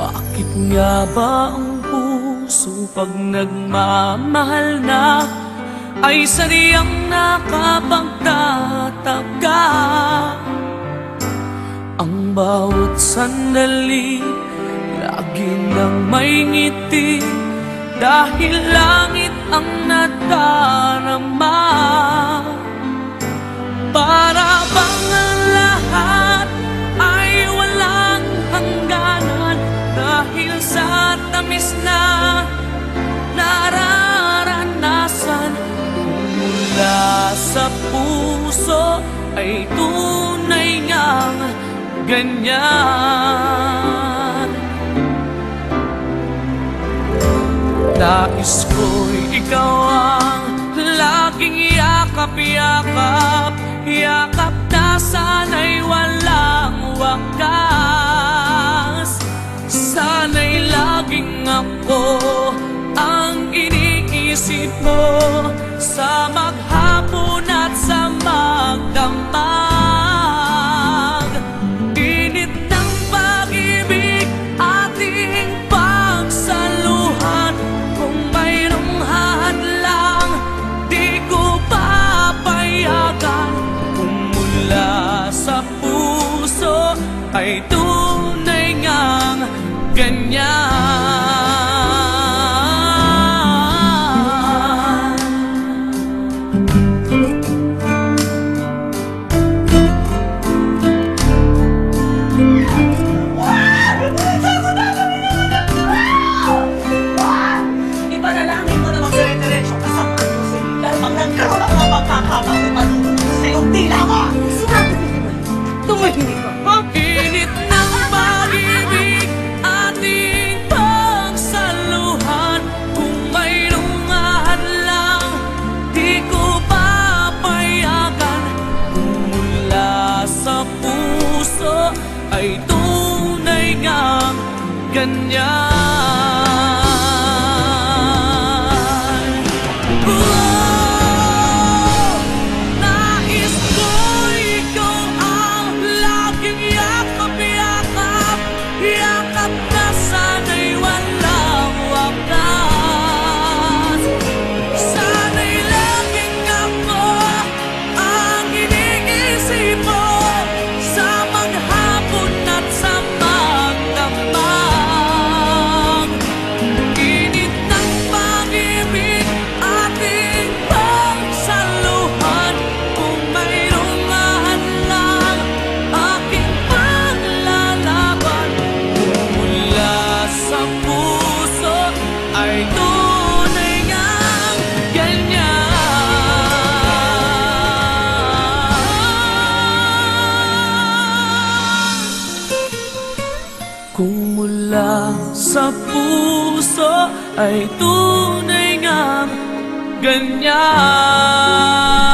Bakit nga ba ang puso pag nagmamahal na ay sadyang nakapagtataka? Ang bawat sandali lagi nang may ngiti, dahil langit ang nadarama. Para bang ang lahat ay walang hangganan, dahil sa tamis na nararanasan. Mula sa puso ay tunay ngang ganyan. Nais ko'y ikaw ang laging yakap-yakap, yakap na sana'y walang wakas. Sana'y laging ako ang iniisip mo, sa maghapon at sa magdamag. Init ng pag-ibig ating pagsaluhan, kung mayroong hadlang di ko papayagan. Kung mula sa puso ay tunay ngang ganyan. Ipanalangin mo na magdire-diretso ka sa mga dahil pag nagkaroon ako ng pagkakataon sa'yo, tila mo! Sinabi ko naman, tumahimik ka, ha? Init ng pag-ibig ating pagsaluhan, kung mayroong hadlang di ko papayagan. Kung mula sa puso ay tunay ngang ganyan. Nais ko ikaw ang laging yakap-yakap, yakap na sana'y walang wakas. Sana'y laging ako ang iniisip mo, sa maghapon at sa magdamag. Init ng pag-ibig ating pagsaluhan, kung mayroong hadlang aking paglalaban. Kung mula sa puso ay tunay ngang ganyan. Kung mula sa puso ay tunay ngang ganyan.